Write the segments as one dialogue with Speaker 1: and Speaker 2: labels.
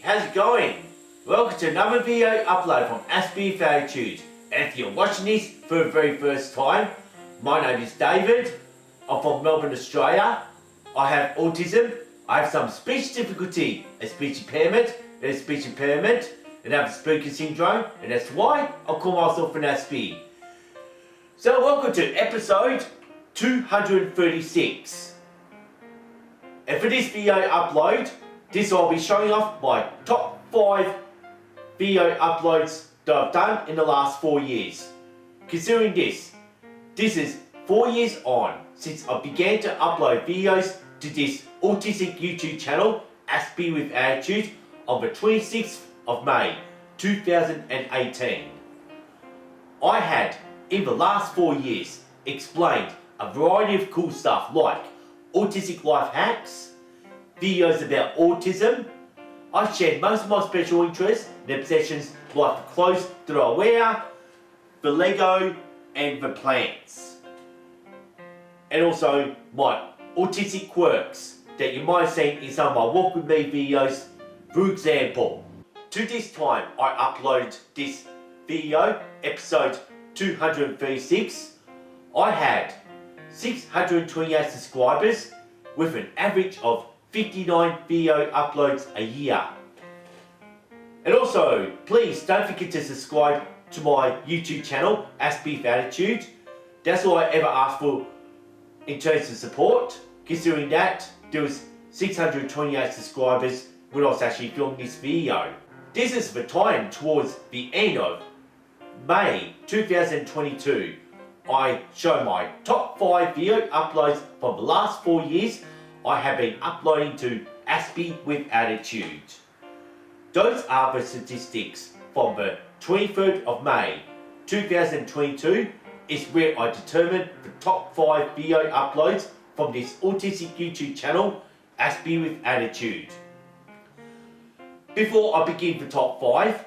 Speaker 1: how's it going? Welcome to another video upload from Aspie for Attitude. And if you're watching this for the very first time, my name is David. I'm from Melbourne, Australia. I have autism. I have some speech difficulty, a speech impairment, and I have Asperger's syndrome, and that's why I call myself an Aspie. So welcome to episode 236. And for this video upload, I'll be showing off my top 5 video uploads that I've done in the last 4 years. Considering this is 4 years on since I began to upload videos to this autistic YouTube channel, Aspie with Attitude, on the 26th of May 2018. I had, in the last 4 years, explained a variety of cool stuff like autistic life hacks, videos about autism. I shared most of my special interests and obsessions like the clothes that I wear, the Lego and the plants. And also my autistic quirks that you might have seen in some of my Walk With Me videos. For example, to this time I uploaded this video, episode 236, I had 628 subscribers with an average of 59 video uploads a year. And also, please don't forget to subscribe to my YouTube channel, Aspie for Attitude. That's all I ever asked for in terms of support, considering that there was 628 subscribers when I was actually filming this video. This is the time towards the end of May 2022. I show my top 5 video uploads from the last 4 years I have been uploading to Aspie with Attitude. Those are the statistics from the 23rd of May 2022 is where I determined the top 5 video uploads from this autistic YouTube channel, Aspie with Attitude. Before I begin the top 5, I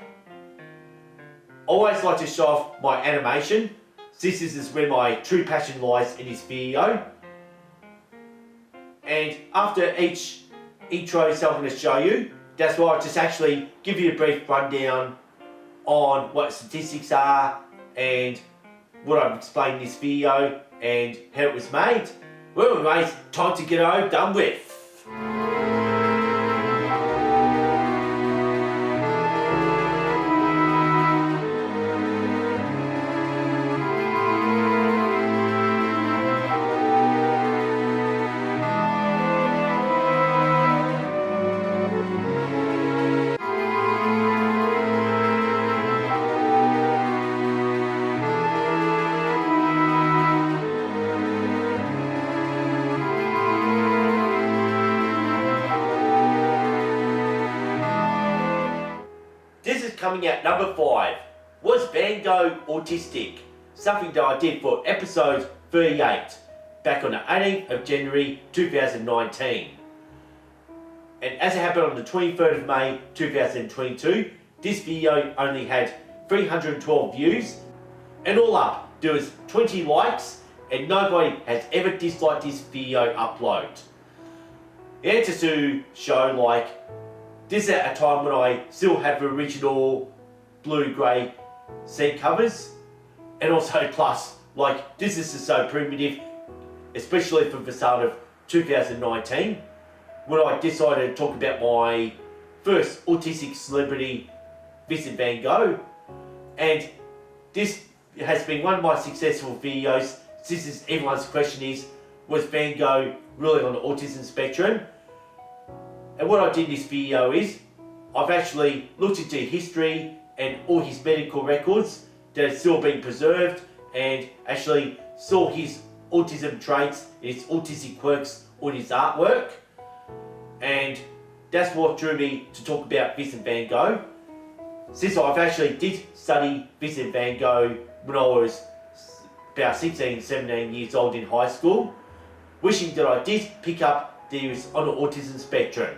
Speaker 1: always like to show off my animation, since this is where my true passion lies in this video. And after each intro I'm going to show you, that's why I'll just actually give you a brief rundown on what statistics are and what I've explained in this video and how it was made. Well anyways, time to get it over done with. This is coming at number 5. Was Van Gogh autistic? Something that I did for episode 38, back on the 18th of January 2019. And as it happened on the 23rd of May 2022, this video only had 312 views. And all up, there was 20 likes and nobody has ever disliked this video upload. And just to show like, this is at a time when I still have the original blue-grey seat covers, and also plus, like, this is just so primitive, especially for the start of 2019, when I decided to talk about my first autistic celebrity, Vincent Van Gogh, and this has been one of my successful videos, since everyone's question is, was Van Gogh really on the autism spectrum? And what I did in this video is, I've actually looked into history and all his medical records that are still being preserved, and actually saw his autism traits, his autistic quirks on his artwork. And that's what drew me to talk about Vincent Van Gogh. Since I've actually did study Vincent Van Gogh when I was about 16, 17 years old in high school, wishing that I did pick up that he was on the autism spectrum.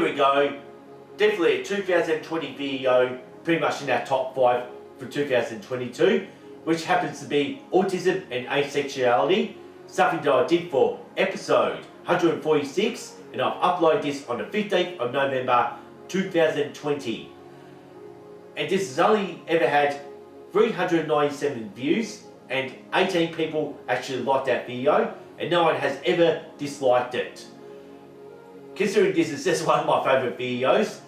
Speaker 1: we go. Definitely a 2020 video, pretty much in our top 5 for 2022, which happens to be autism and asexuality, something that I did for episode 146, and I've uploaded this on the 15th of November 2020. And this has only ever had 397 views, and 18 people actually liked that video, and no one has ever disliked it. Considering this is just one of my favourite videos,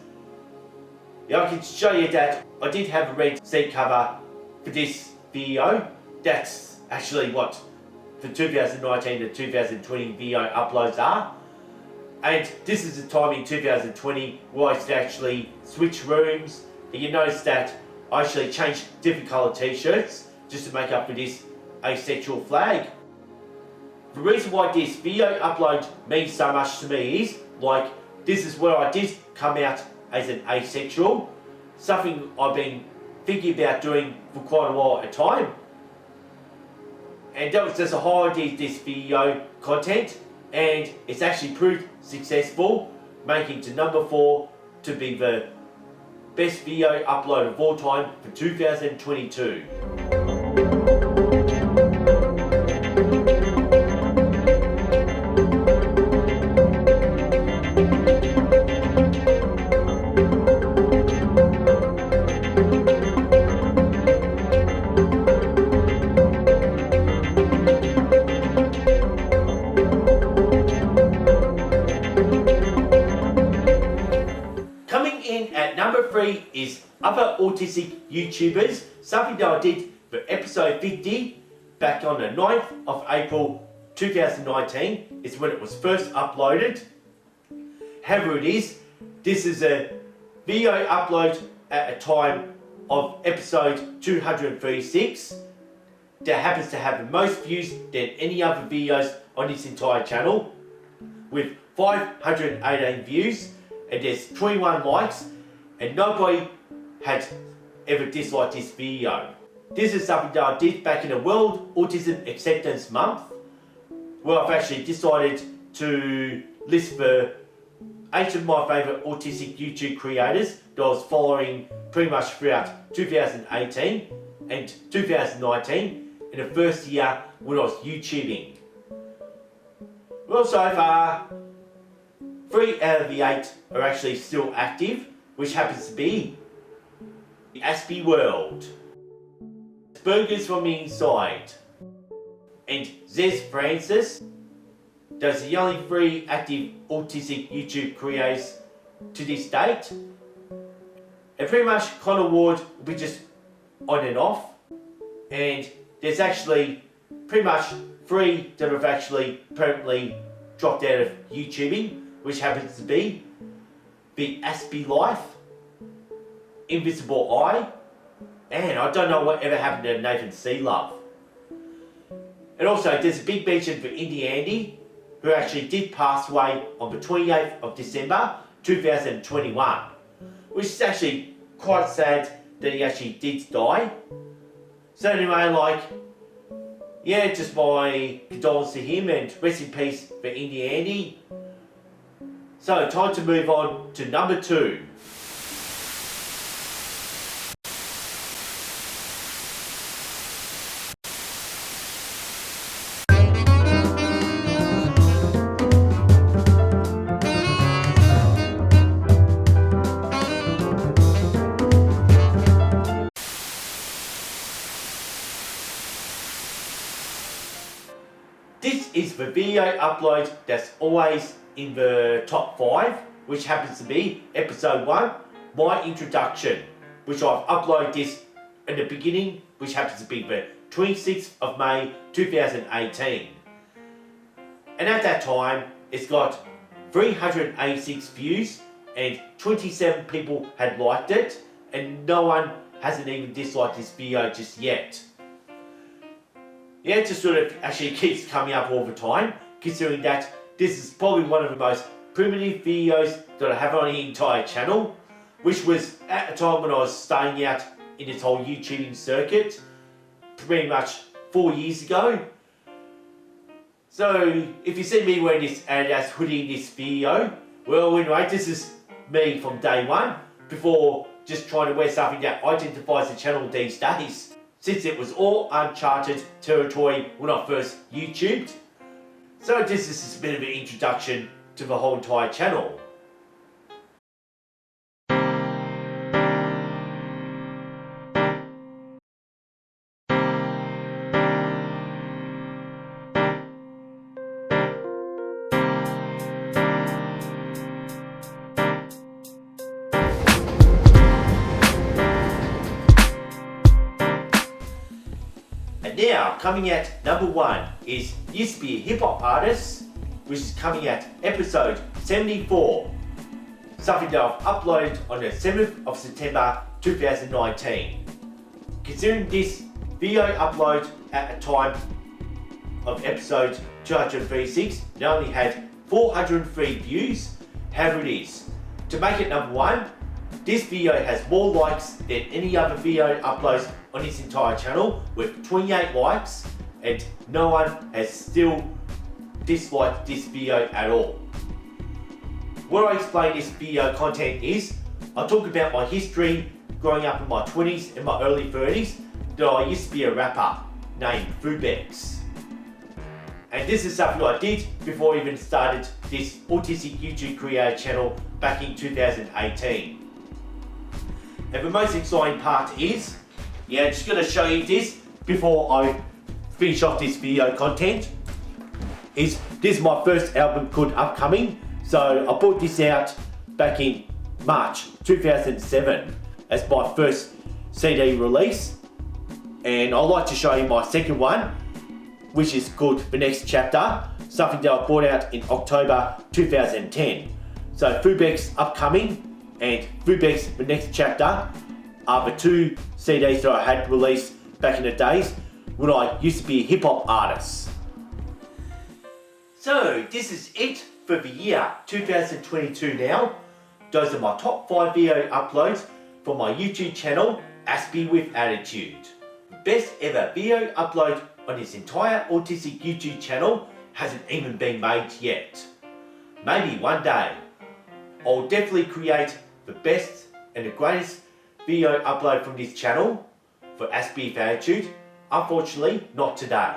Speaker 1: I can show you that I did have a red seat cover for this video. That's actually what the 2019 to 2020 video uploads are. And this is the time in 2020 where I used to actually switch rooms. And you notice that I actually changed different coloured t-shirts just to make up for this asexual flag. The reason why this video upload means so much to me is, like, this is where I did come out as an asexual, something I've been thinking about doing for quite a while at a time. And that was just a whole idea of this video content, and it's actually proved successful, making to number 4 to be the best video upload of all time for 2022. Number 3 is other autistic YouTubers, something that I did for episode 50 back on the 9th of April 2019 is when it was first uploaded. However this is a video upload at a time of episode 236 that happens to have the most views than any other videos on this entire channel, with 518 views, and there's 21 likes, and nobody had ever disliked this video. This is something that I did back in the World Autism Acceptance Month, where I've actually decided to list for 8 of my favourite autistic YouTube creators that I was following pretty much throughout 2018 and 2019, in the first year when I was YouTubing. Well, so far, 3 out of the 8 are actually still active, which happens to be the Aspie world, Burgers from the Inside, and Zez Francis. Those are the only 3 active autistic YouTube creators to this date. And pretty much Connor Ward will be just on and off. And there's actually pretty much 3 that have actually permanently dropped out of YouTubing, which happens to be the Aspie Life, Invisible Eye, and I don't know whatever happened to Nathan C. Love. And also there's a big mention for Indie Andy, who actually did pass away on the 28th of December 2021, which is actually quite sad that he actually did die. So anyway, like, yeah, just my condolences to him, and rest in peace for Indie Andy. So, time to move on to number 2. This is the video upload that's always in the top 5, which happens to be episode 1, my introduction, which I've uploaded this in the beginning, which happens to be the 26th of May 2018. And at that time, it's got 386 views and 27 people had liked it, and no one hasn't even disliked this video just yet. Yeah, it just sort of actually keeps coming up all the time, considering that this is probably one of the most primitive videos that I have on the entire channel, which was at a time when I was starting out in this whole YouTubing circuit, pretty much 4 years ago. So if you see me wearing this Adidas hoodie in this video, well, anyway, this is me from day one before just trying to wear something that identifies the channel these days, since it was all uncharted territory when I first YouTubed. So this is a bit of an introduction to the whole entire channel. And now, coming at number 1 is Used to Be a Hip Hop Artist, which is coming at episode 74. Something that I've uploaded on the 7th of September 2019. Considering this video upload at the time of episode 236, it only had 403 views. However, it is. To make it number 1, this video has more likes than any other video uploads on this entire channel, with 28 likes, and no one has still disliked this video at all. What I explain this video content is, I talk about my history growing up in my 20s and my early 30s, that I used to be a rapper named VINCENT. And this is something I did before I even started this Autistic YouTube creator channel back in 2018. And the most exciting part is, just going to show you this before I finish off this video content, this is my first album called Upcoming. So I brought this out back in March 2007 as my first CD release. And I'd like to show you my second one, which is called The Next Chapter, something that I brought out in October 2010. So VINCENT's Upcoming and VINCENT's The Next Chapter are the two CDs that I had released back in the days when I used to be a hip hop artist. So this is it for the year 2022 now. Those are my top 5 video uploads for my YouTube channel, Aspie with Attitude. The best ever video upload on this entire Autistic YouTube channel hasn't even been made yet. Maybe one day, I'll definitely create the best and the greatest video upload from this channel for Aspie with Attitude. Unfortunately, not today.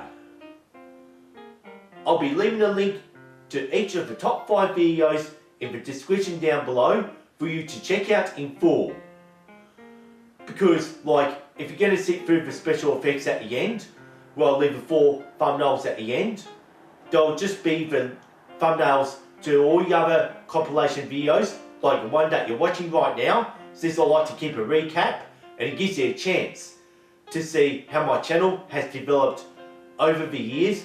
Speaker 1: I'll be leaving a link to each of the top 5 videos in the description down below for you to check out in full. Because, if you're going to sit through the special effects at the end, where I'll leave the 4 thumbnails at the end, they'll just be the thumbnails to all the other compilation videos, like the one that you're watching right now, since I like to keep a recap, and it gives you a chance to see how my channel has developed over the years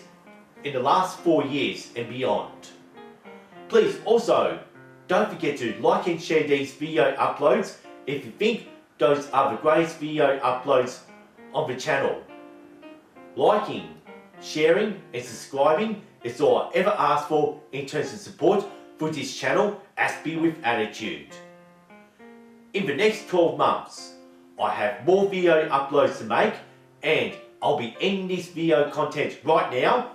Speaker 1: in the last 4 years and beyond. Please also don't forget to like and share these video uploads if you think those are the greatest video uploads on the channel. Liking, sharing and subscribing is all I ever ask for in terms of support for this channel, Aspie with Attitude. In the next 12 months, I have more video uploads to make, and I'll be ending this video content right now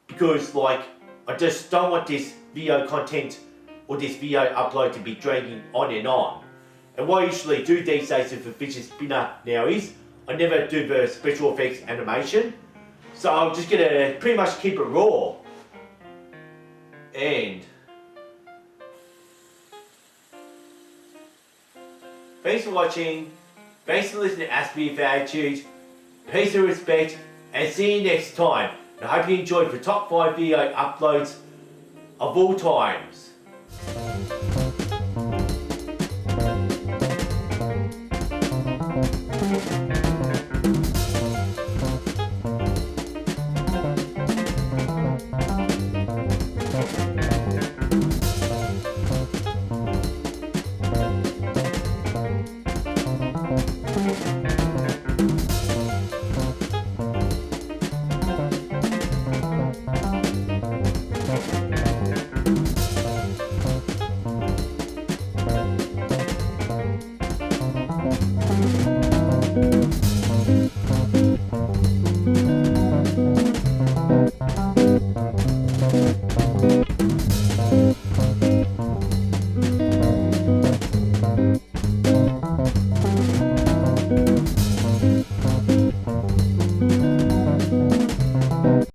Speaker 1: because I just don't want this video content or this video upload to be dragging on and on. And what I usually do these days with the fidget spinner now is I never do the special effects animation, so I'm just gonna pretty much keep it raw. And thanks for watching, thanks for listening to Aspie with Attitude, peace and respect, and see you next time. And I hope you enjoyed the top 5 video uploads of all times.